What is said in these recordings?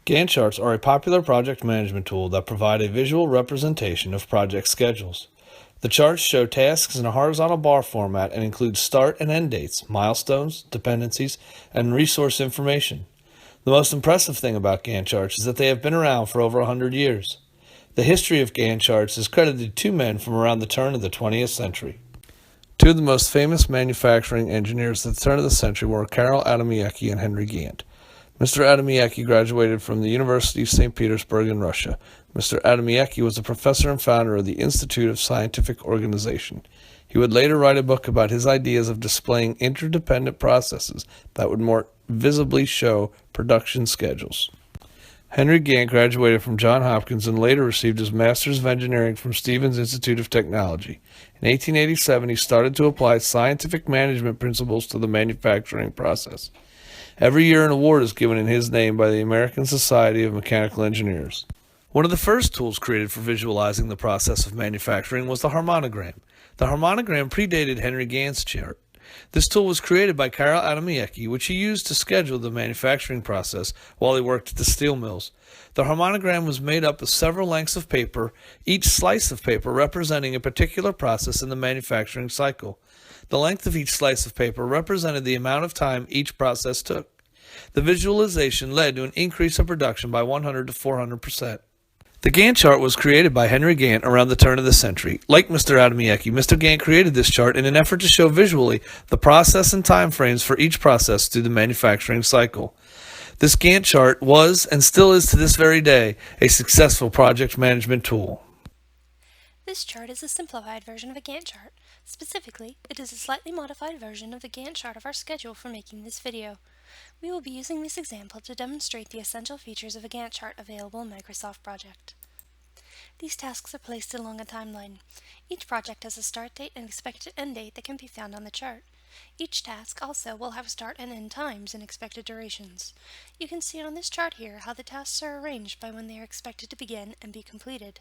Gantt charts are a popular project management tool that provide a visual representation of project schedules. The charts show tasks in a horizontal bar format and include start and end dates, milestones, dependencies, and resource information. The most impressive thing about Gantt charts is that they have been around for over 100 years. The history of Gantt charts is credited to two men from around the turn of the 20th century. Two of the most famous manufacturing engineers at the turn of the century were Karl Adamiecki and Henry Gantt. Mr. Adamiecki graduated from the University of St. Petersburg in Russia. Mr. Adamiecki was a professor and founder of the Institute of Scientific Organization. He would later write a book about his ideas of displaying interdependent processes that would more visibly show production schedules. Henry Gantt graduated from Johns Hopkins and later received his Master's of Engineering from Stevens Institute of Technology. In 1887, he started to apply scientific management principles to the manufacturing process. Every year an award is given in his name by the American Society of Mechanical Engineers. One of the first tools created for visualizing the process of manufacturing was the harmonogram. The harmonogram predated Henry Gantt's chart. This tool was created by Karl Adamiecki, which he used to schedule the manufacturing process while he worked at the steel mills. The harmonogram was made up of several lengths of paper, each slice of paper representing a particular process in the manufacturing cycle. The length of each slice of paper represented the amount of time each process took. The visualization led to an increase of production by 100 to 400%. The Gantt chart was created by Henry Gantt around the turn of the century. Like Mr. Adamiecki, Mr. Gantt created this chart in an effort to show visually the process and time frames for each process through the manufacturing cycle. This Gantt chart was, and still is to this very day, a successful project management tool. This chart is a simplified version of a Gantt chart. Specifically, it is a slightly modified version of the Gantt chart of our schedule for making this video. We will be using this example to demonstrate the essential features of a Gantt chart available in Microsoft Project. These tasks are placed along a timeline. Each project has a start date and expected end date that can be found on the chart. Each task also will have start and end times and expected durations. You can see on this chart here how the tasks are arranged by when they are expected to begin and be completed.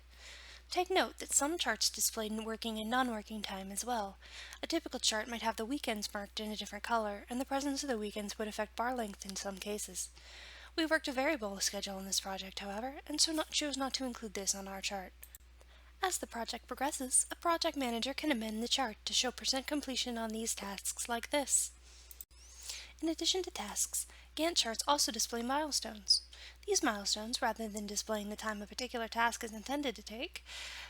Take note that some charts display working and non-working time as well. A typical chart might have the weekends marked in a different color, and the presence of the weekends would affect bar length in some cases. We worked a variable schedule on this project, however, and so chose not to include this on our chart. As the project progresses, a project manager can amend the chart to show percent completion on these tasks like this. In addition to tasks, Gantt charts also display milestones. These milestones, rather than displaying the time a particular task is intended to take,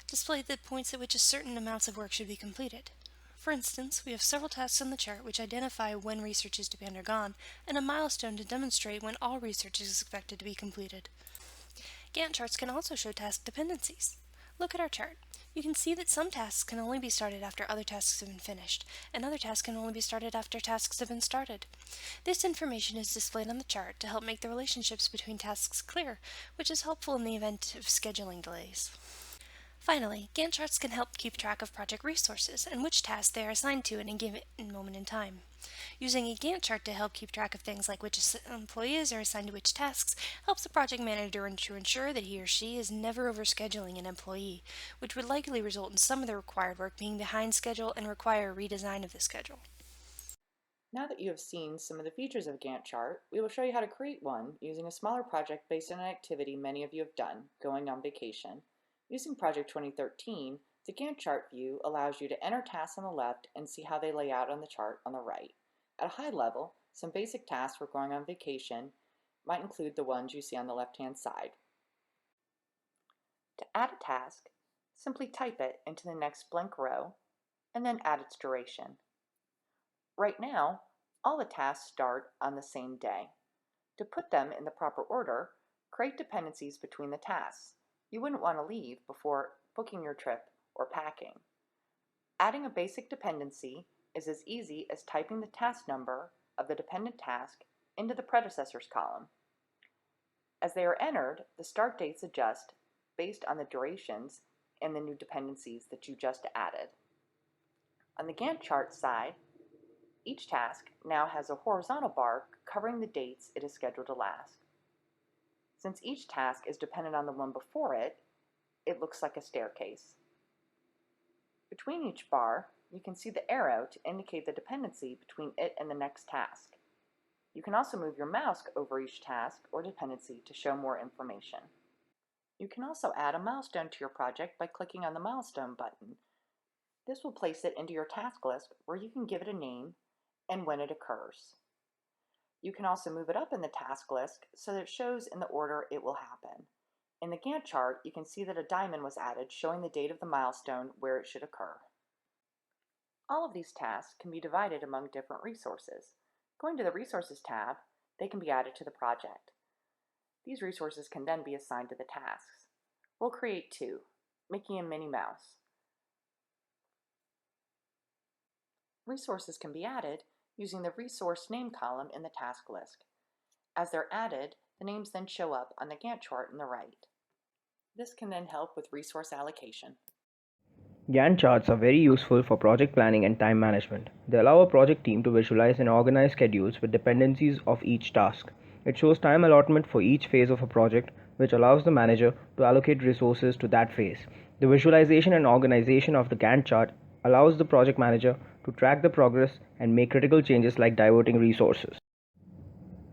display the points at which a certain amounts of work should be completed. For instance, we have several tasks on the chart which identify when research is to be undergone, and a milestone to demonstrate when all research is expected to be completed. Gantt charts can also show task dependencies. Look at our chart. You can see that some tasks can only be started after other tasks have been finished, and other tasks can only be started after tasks have been started. This information is displayed on the chart to help make the relationships between tasks clear, which is helpful in the event of scheduling delays. Finally, Gantt charts can help keep track of project resources and which tasks they are assigned to at a given moment in time. Using a Gantt chart to help keep track of things like which employees are assigned to which tasks helps the project manager to ensure that he or she is never overscheduling an employee, which would likely result in some of the required work being behind schedule and require a redesign of the schedule. Now that you have seen some of the features of a Gantt chart, we will show you how to create one using a smaller project based on an activity many of you have done, going on vacation. Using Project 2013, the Gantt chart view allows you to enter tasks on the left and see how they lay out on the chart on the right. At a high level, some basic tasks for going on vacation might include the ones you see on the left-hand side. To add a task, simply type it into the next blank row and then add its duration. Right now, all the tasks start on the same day. To put them in the proper order, create dependencies between the tasks. You wouldn't want to leave before booking your trip or packing. Adding a basic dependency is as easy as typing the task number of the dependent task into the predecessors column. As they are entered, the start dates adjust based on the durations and the new dependencies that you just added. On the Gantt chart side, each task now has a horizontal bar covering the dates it is scheduled to last. Since each task is dependent on the one before it, it looks like a staircase. Between each bar, you can see the arrow to indicate the dependency between it and the next task. You can also move your mouse over each task or dependency to show more information. You can also add a milestone to your project by clicking on the milestone button. This will place it into your task list where you can give it a name and when it occurs. You can also move it up in the task list so that it shows in the order it will happen. In the Gantt chart, you can see that a diamond was added showing the date of the milestone where it should occur. All of these tasks can be divided among different resources. Going to the Resources tab, they can be added to the project. These resources can then be assigned to the tasks. We'll create 2, making a mini mouse. Resources can be added using the resource name column in the task list. As they're added, the names then show up on the Gantt chart on the right. This can then help with resource allocation. Gantt charts are very useful for project planning and time management. They allow a project team to visualize and organize schedules with dependencies of each task. It shows time allotment for each phase of a project, which allows the manager to allocate resources to that phase. The visualization and organization of the Gantt chart allows the project manager to track the progress and make critical changes like diverting resources.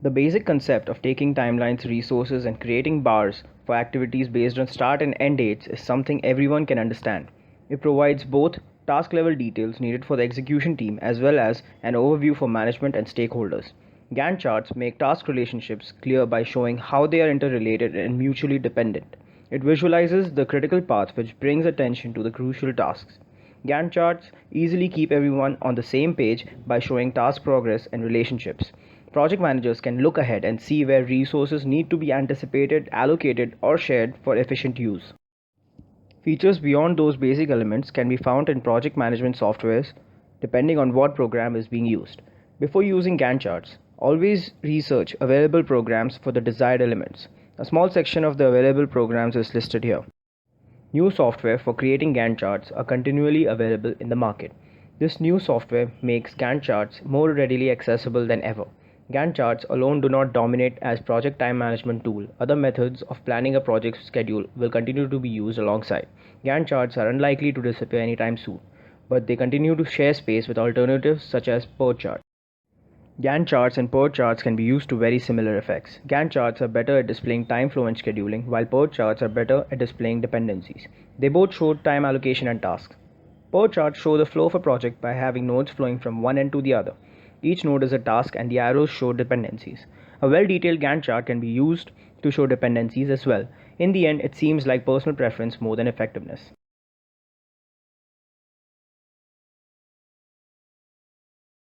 The basic concept of taking timelines, resources, and creating bars for activities based on start and end dates is something everyone can understand. It provides both task level details needed for the execution team as well as an overview for management and stakeholders. Gantt charts make task relationships clear by showing how they are interrelated and mutually dependent. It visualizes the critical path which brings attention to the crucial tasks. Gantt charts easily keep everyone on the same page by showing task progress and relationships. Project managers can look ahead and see where resources need to be anticipated, allocated, or shared for efficient use. Features beyond those basic elements can be found in project management softwares depending on what program is being used. Before using Gantt charts, always research available programs for the desired elements. A small section of the available programs is listed here. New software for creating Gantt charts are continually available in the market. This new software makes Gantt charts more readily accessible than ever. Gantt charts alone do not dominate as project time management tool. Other methods of planning a project schedule will continue to be used alongside. Gantt charts are unlikely to disappear anytime soon, but they continue to share space with alternatives such as PERT charts. Gantt charts and PERT charts can be used to very similar effects. Gantt charts are better at displaying time flow and scheduling, while PERT charts are better at displaying dependencies. They both show time allocation and tasks. PERT charts show the flow of a project by having nodes flowing from one end to the other. Each node is a task and the arrows show dependencies. A well-detailed Gantt chart can be used to show dependencies as well. In the end, it seems like personal preference more than effectiveness.